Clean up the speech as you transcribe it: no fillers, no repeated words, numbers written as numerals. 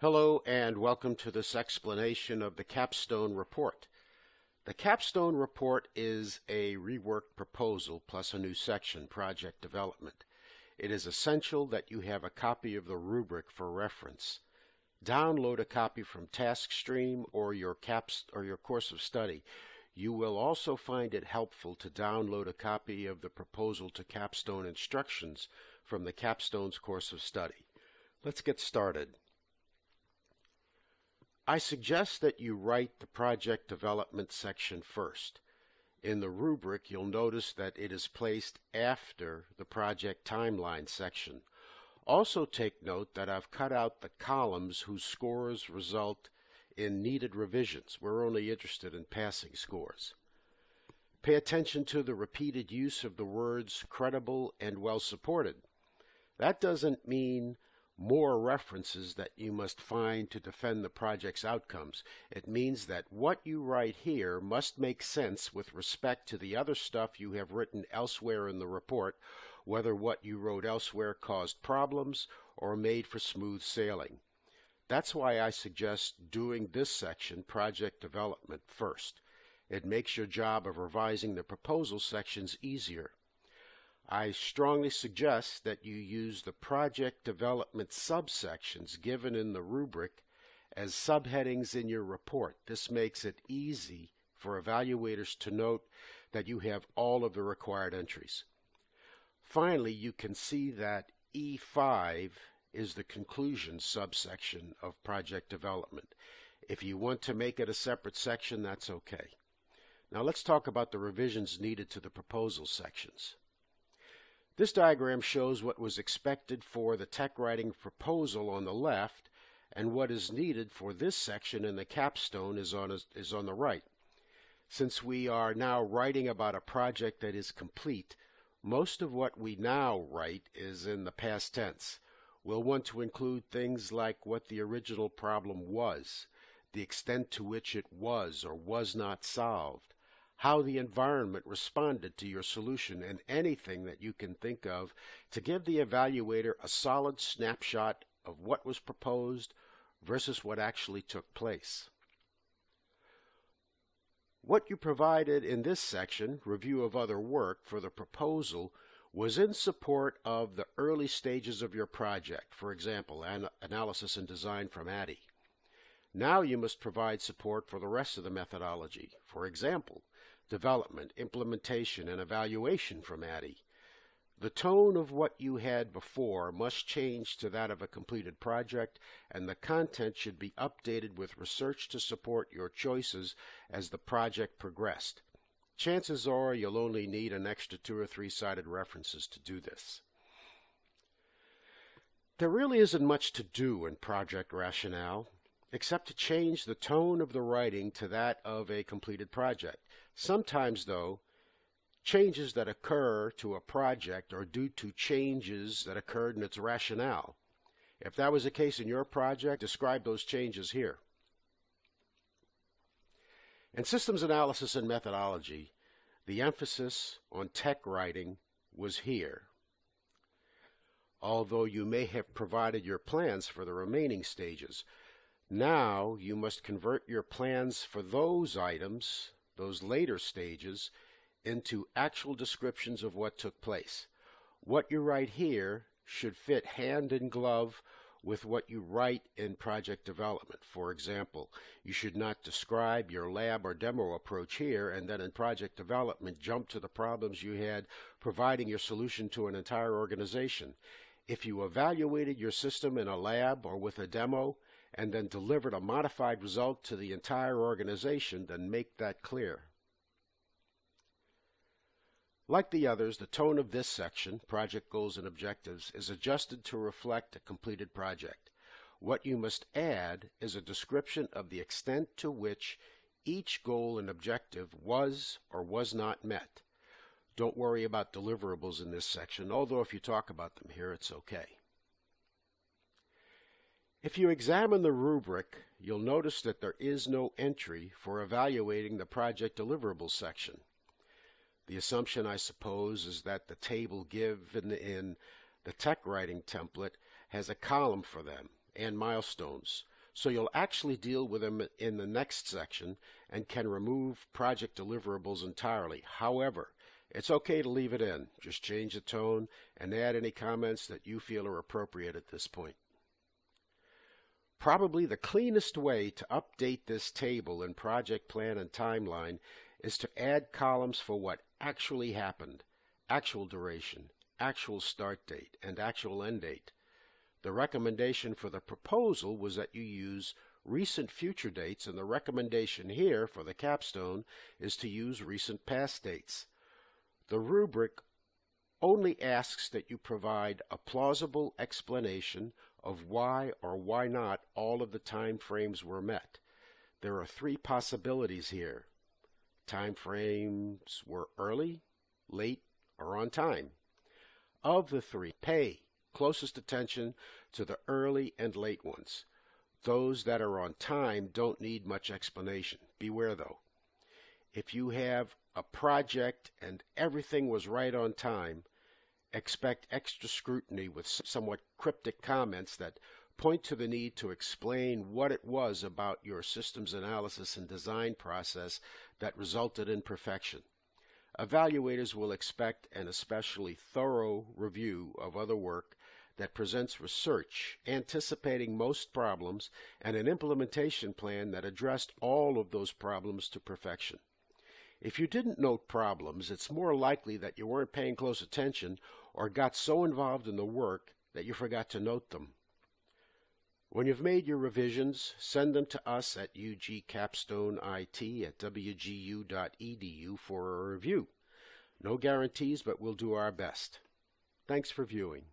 Hello and welcome to this explanation of the Capstone Report. The Capstone Report is a reworked proposal plus a new section, Project Development. It is essential that you have a copy of the rubric for reference. Download a copy from TaskStream or your course of study. You will also find it helpful to download a copy of the proposal to Capstone instructions from the Capstone's course of study. Let's get started. I suggest that you write the project development section first. In the rubric, you'll notice that it is placed after the project timeline section. Also take note that I've cut out the columns whose scores result in needed revisions. We're only interested in passing scores. Pay attention to the repeated use of the words credible and well supported. That doesn't mean more references that you must find to defend the project's outcomes. It means that what you write here must make sense with respect to the other stuff you have written elsewhere in the report, whether what you wrote elsewhere caused problems or made for smooth sailing. That's why I suggest doing this section, project development, first. It makes your job of revising the proposal sections easier. I strongly suggest that you use the project development subsections given in the rubric as subheadings in your report. This makes it easy for evaluators to note that you have all of the required entries. Finally, you can see that E5 is the conclusion subsection of project development. If you want to make it a separate section, that's okay. Now let's talk about the revisions needed to the proposal sections. This diagram shows what was expected for the tech writing proposal on the left, and what is needed for this section in the capstone is on the right. Since we are now writing about a project that is complete, most of what we now write is in the past tense. We'll want to include things like what the original problem was, the extent to which it was or was not solved, how the environment responded to your solution, and anything that you can think of to give the evaluator a solid snapshot of what was proposed versus what actually took place. What you provided in this section, review of other work, for the proposal was in support of the early stages of your project, for example, analysis and design from ADDIE. Now you must provide support for the rest of the methodology, for example, development, implementation, and evaluation from ADDIE. The tone of what you had before must change to that of a completed project, and the content should be updated with research to support your choices as the project progressed. Chances are you'll only need an extra 2 or 3 cited references to do this. There really isn't much to do in project rationale, except to change the tone of the writing to that of a completed project. Sometimes, though, changes that occur to a project are due to changes that occurred in its rationale. If that was the case in your project, describe those changes here. In systems analysis and methodology, the emphasis on tech writing was here, although you may have provided your plans for the remaining stages. Now you must convert your plans for those items, those later stages, into actual descriptions of what took place. What you write here should fit hand in glove with what you write in project development. For example, you should not describe your lab or demo approach here and then in project development jump to the problems you had providing your solution to an entire organization. If you evaluated your system in a lab or with a demo and then delivered a modified result to the entire organization, then make that clear. Like the others, the tone of this section, Project Goals and Objectives, is adjusted to reflect a completed project. What you must add is a description of the extent to which each goal and objective was or was not met. Don't worry about deliverables in this section, although if you talk about them here, it's okay. If you examine the rubric, you'll notice that there is no entry for evaluating the project deliverables section. The assumption, I suppose, is that the table given in the tech writing template has a column for them and milestones. so you'll actually deal with them in the next section and can remove project deliverables entirely. However, it's okay to leave it in. Just change the tone and add any comments that you feel are appropriate at this point. Probably the cleanest way to update this table in project plan and timeline is to add columns for what actually happened, actual duration, actual start date, and actual end date. The recommendation for the proposal was that you use recent future dates, and the recommendation here for the capstone is to use recent past dates. The rubric only asks that you provide a plausible explanation of why or why not all of the time frames were met. There are three possibilities here. Time frames were early, late, or on time. Of the three, pay closest attention to the early and late ones. Those that are on time don't need much explanation. Beware though. If you have a project and everything was right on time, expect extra scrutiny with somewhat cryptic comments that point to the need to explain what it was about your systems analysis and design process that resulted in perfection. Evaluators will expect an especially thorough review of other work that presents research anticipating most problems and an implementation plan that addressed all of those problems to perfection. If you didn't note problems, it's more likely that you weren't paying close attention or got so involved in the work that you forgot to note them. When you've made your revisions, send them to us at ugcapstoneit@wgu.edu for a review. No guarantees, but we'll do our best. Thanks for viewing.